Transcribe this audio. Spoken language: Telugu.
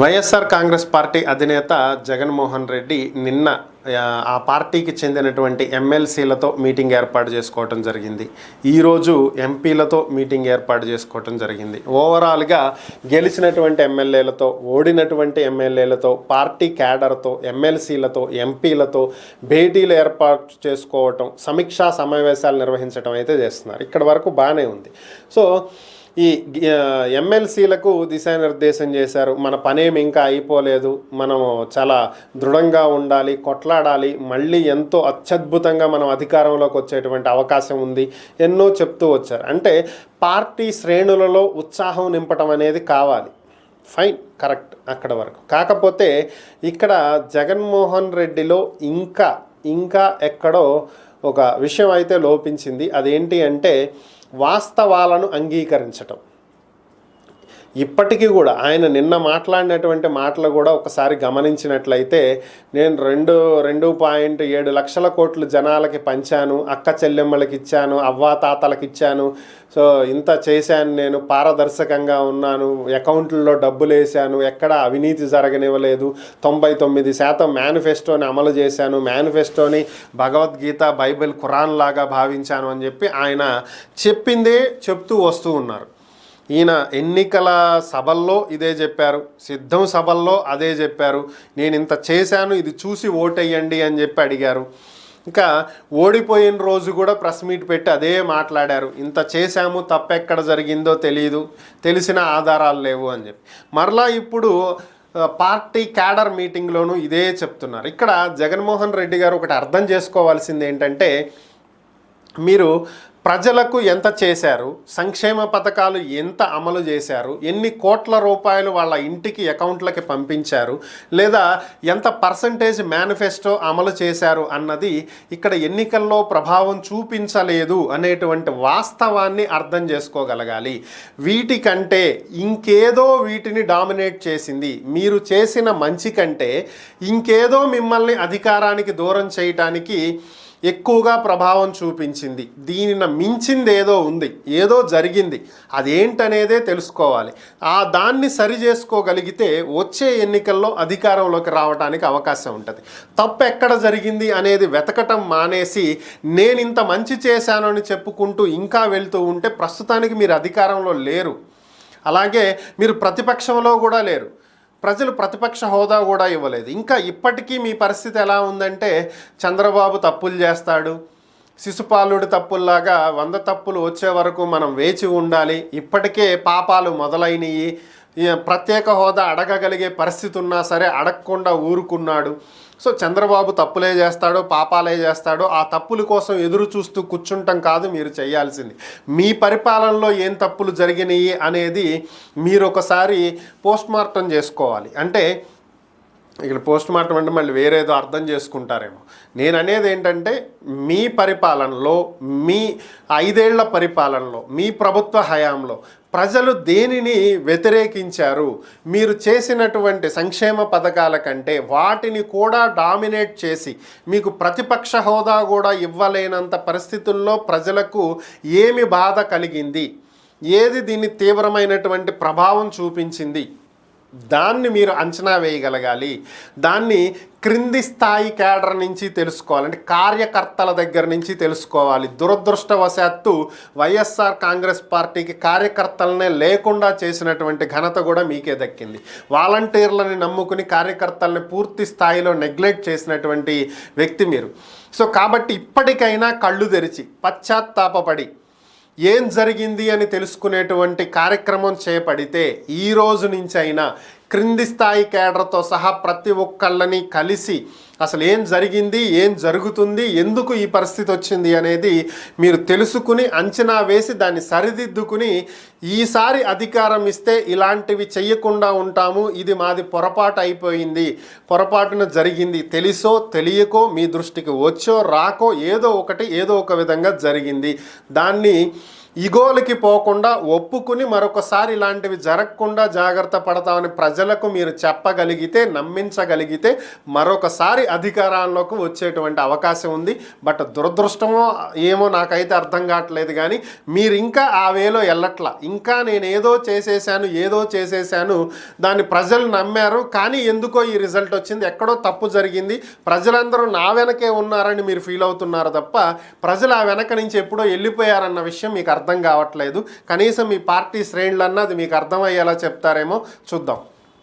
వైఎస్ఆర్ కాంగ్రెస్ పార్టీ అధినేత జగన్మోహన్ రెడ్డి నిన్న ఆ పార్టీకి చెందినటువంటి ఎమ్మెల్సీలతో మీటింగ్ ఏర్పాటు చేసుకోవటం జరిగింది. ఈరోజు ఎంపీలతో మీటింగ్ ఏర్పాటు చేసుకోవటం జరిగింది. ఓవరాల్గా గెలిచినటువంటి ఎమ్మెల్యేలతో, ఓడినటువంటి ఎమ్మెల్యేలతో, పార్టీ క్యాడర్తో, ఎమ్మెల్సీలతో, ఎంపీలతో భేటీలు ఏర్పాటు చేసుకోవటం, సమీక్షా సమావేశాలు నిర్వహించడం అయితే చేస్తున్నారు. ఇక్కడ వరకు బాగానే ఉంది. సో ఈ ఎమ్మెల్సీలకు దిశానిర్దేశం చేశారు. మన పనేమి ఇంకా అయిపోలేదు, మనము చాలా దృఢంగా ఉండాలి, కొట్లాడాలి, మళ్ళీ ఎంతో అత్యద్భుతంగా మనం అధికారంలోకి వచ్చేటువంటి అవకాశం ఉంది, ఎన్నో చెప్తూ వచ్చారు. అంటే పార్టీ శ్రేణులలో ఉత్సాహం నింపటం అనేది కావాలి. ఫైన్, కరెక్ట్ అక్కడ వరకు. కాకపోతే ఇక్కడ జగన్మోహన్ రెడ్డిలో ఇంకా ఎక్కడో ఒక విషయం అయితే లోపించింది. అదేంటి అంటే వాస్తవాలను అంగీకరించటం. ఇప్పటికీ కూడా ఆయన నిన్న మాట్లాడినటువంటి మాటలు కూడా ఒకసారి గమనించినట్లయితే, నేను 2.7 లక్షల కోట్లు జనాలకి పంచాను, అక్క చెల్లెమ్మలకి ఇచ్చాను, అవ్వాతాతలకు ఇచ్చాను, సో ఇంత చేశాను, నేను పారదర్శకంగా ఉన్నాను, అకౌంట్లలో డబ్బులు వేసాను, ఎక్కడ అవినీతి జరగనివ్వలేదు, 99% మేనిఫెస్టోని అమలు చేశాను, మేనిఫెస్టోని భగవద్గీత, బైబిల్, ఖురాన్ లాగా భావించాను అని చెప్పి ఆయన చెప్పిందే చెప్తూ వస్తూ ఉన్నారు. ఈయన ఎన్నికల సభల్లో ఇదే చెప్పారు, సిద్ధం సభల్లో అదే చెప్పారు, నేను ఇంత చేశాను, ఇది చూసి ఓటేయండి అని చెప్పి అడిగారు. ఇంకా ఓడిపోయిన రోజు కూడా ప్రెస్ మీట్ పెట్టి అదే మాట్లాడారు, ఇంత చేశాము, తప్పెక్కడ జరిగిందో తెలియదు, తెలిసిన ఆధారాలు లేవు అని చెప్పి. మరలా ఇప్పుడు పార్టీ క్యాడర్ మీటింగ్లోనూ ఇదే చెప్తున్నారు. ఇక్కడ జగన్మోహన్ రెడ్డి గారు ఒకటి అర్థం చేసుకోవాల్సింది ఏంటంటే, మీరు ప్రజలకు ఎంత చేశారు, సంక్షేమ పథకాలు ఎంత అమలు చేశారు, ఎన్ని కోట్ల రూపాయలు వాళ్ళ ఇంటికి అకౌంట్లకి పంపించారు, లేదా ఎంత పర్సంటేజ్ మేనిఫెస్టో అమలు చేశారు అన్నది ఇక్కడ ఎన్నికల్లో ప్రభావం చూపించలేదు అనేటువంటి వాస్తవాన్ని అర్థం చేసుకోగలగాలి. వీటికంటే ఇంకేదో వీటిని డామినేట్ చేసింది, మీరు చేసిన మంచి కంటే ఇంకేదో మిమ్మల్ని అధికారానికి దూరం చేయటానికి ఎక్కువగా ప్రభావం చూపించింది. దీనిని మించింది ఏదో ఉంది, ఏదో జరిగింది, అదేంటనేదే తెలుసుకోవాలి. దాన్ని సరి చేసుకోగలిగితే వచ్చే ఎన్నికల్లో అధికారంలోకి రావడానికి అవకాశం ఉంటుంది. తప్పు ఎక్కడ జరిగింది అనేది వెతకటం మానేసి నేను ఇంత మంచి చేశాను అని చెప్పుకుంటూ ఇంకా వెళ్తూ ఉంటే ప్రస్తుతానికి మీరు అధికారంలో లేరు, అలాగే మీరు ప్రతిపక్షంలో కూడా లేరు, ప్రజలు ప్రతిపక్ష హోదా కూడా ఇవ్వలేదు. ఇంకా ఇప్పటికీ మీ పరిస్థితి ఎలా ఉందంటే, చంద్రబాబు తప్పులు చేస్తాడు, శిశుపాలుడి తప్పుల్లాగా 100 తప్పులు వచ్చే వరకు మనం వేచి ఉండాలి, ఇప్పటికే పాపాలు మొదలైనవి, ప్రత్యేక హోదా అడగగలిగే పరిస్థితి ఉన్నా సరే అడగకుండా ఊరుకున్నాడు. సో చంద్రబాబు తప్పులే చేస్తాడో, పాపాలే చేస్తాడో, ఆ తప్పుల కోసం ఎదురు చూస్తూ కూర్చుంటాం కాదు మీరు చేయాల్సింది. మీ పరిపాలనలో ఏం తప్పులు జరిగినాయి అనేది మీరు ఒకసారి పోస్ట్మార్టం చేసుకోవాలి. అంటే ఇక్కడ పోస్ట్మార్టం అంటే మళ్ళీ వేరేదో అర్థం చేసుకుంటారేమో. నేను అనేది ఏంటంటే, మీ పరిపాలనలో, మీ 5 ఏళ్ల పరిపాలనలో, మీ ప్రభుత్వ హయాంలో ప్రజలు దేనిని వ్యతిరేకించారు, మీరు చేసినటువంటి సంక్షేమ పథకాల కంటే వాటిని కూడా డామినేట్ చేసి మీకు ప్రతిపక్ష హోదా కూడా ఇవ్వలేనంత పరిస్థితుల్లో ప్రజలకు ఏమి బాధ కలిగింది, ఏది దీన్ని తీవ్రమైనటువంటి ప్రభావం చూపించింది, దాన్ని మీరు అంచనా వేయగలగాలి. దాన్ని క్రింది స్థాయి క్యాడర్ నుంచి తెలుసుకోవాలి, అంటే కార్యకర్తల దగ్గర నుంచి తెలుసుకోవాలి. దురదృష్టవశాత్తు వైఎస్ఆర్ కాంగ్రెస్ పార్టీకి కార్యకర్తలనే లేకుండా చేసినటువంటి ఘనత కూడా మీకే దక్కింది. వాలంటీర్లని నమ్ముకుని కార్యకర్తలని పూర్తి స్థాయిలో నెగ్లెక్ట్ చేసినటువంటి వ్యక్తి మీరు. సో కాబట్టి ఇప్పటికైనా కళ్ళు తెరిచి పశ్చాత్తాపపడి ఏం జరిగింది అని తెలుసుకునేటువంటి కార్యక్రమం చేపడితే ఈ రోజు నుంచి అయినా క్రింది స్థాయి కేడర్తో సహా ప్రతి ఒక్కళ్ళని కలిసి అసలు ఏం జరిగింది, ఏం జరుగుతుంది, ఎందుకు ఈ పరిస్థితి వచ్చింది అనేది మీరు తెలుసుకుని అంచనా వేసి దాన్ని సరిదిద్దుకుని ఈసారి అధికారం ఇస్తే ఇలాంటివి చెయ్యకుండా ఉంటాము, ఇది మాది పొరపాటు అయిపోయింది, పొరపాటున జరిగింది, తెలిసో తెలియకో మీ దృష్టికి వచ్చో రాకో ఏదో ఒక విధంగా జరిగింది, దాన్ని ఇగోలకి పోకుండా ఒప్పుకుని మరొకసారి ఇలాంటివి జరగకుండా జాగ్రత్త పడతామని ప్రజలకు మీరు చెప్పగలిగితే, నమ్మించగలిగితే మరొకసారి అధికారంలోకి వచ్చేటువంటి అవకాశం ఉంది. బట్ దురదృష్టమో ఏమో నాకైతే అర్థం కావట్లేదు, కానీ మీరు ఇంకా ఆ వేలో వెళ్ళట్లా. ఇంకా నేను ఏదో చేసేసాను, దాన్ని ప్రజలు నమ్మారు, కానీ ఎందుకో ఈ రిజల్ట్ వచ్చింది, ఎక్కడో తప్పు జరిగింది, ప్రజలందరూ నా వెనకే ఉన్నారని మీరు ఫీల్ అవుతున్నారు తప్ప ప్రజలు ఆ వెనక నుంచి ఎప్పుడో వెళ్ళిపోయారన్న విషయం మీకు అర్థం కావట్లేదు. కనీసం మీ పార్టీ శ్రేణులన్నా అది మీకు అర్థమయ్యేలా చెప్తారేమో చూద్దాం.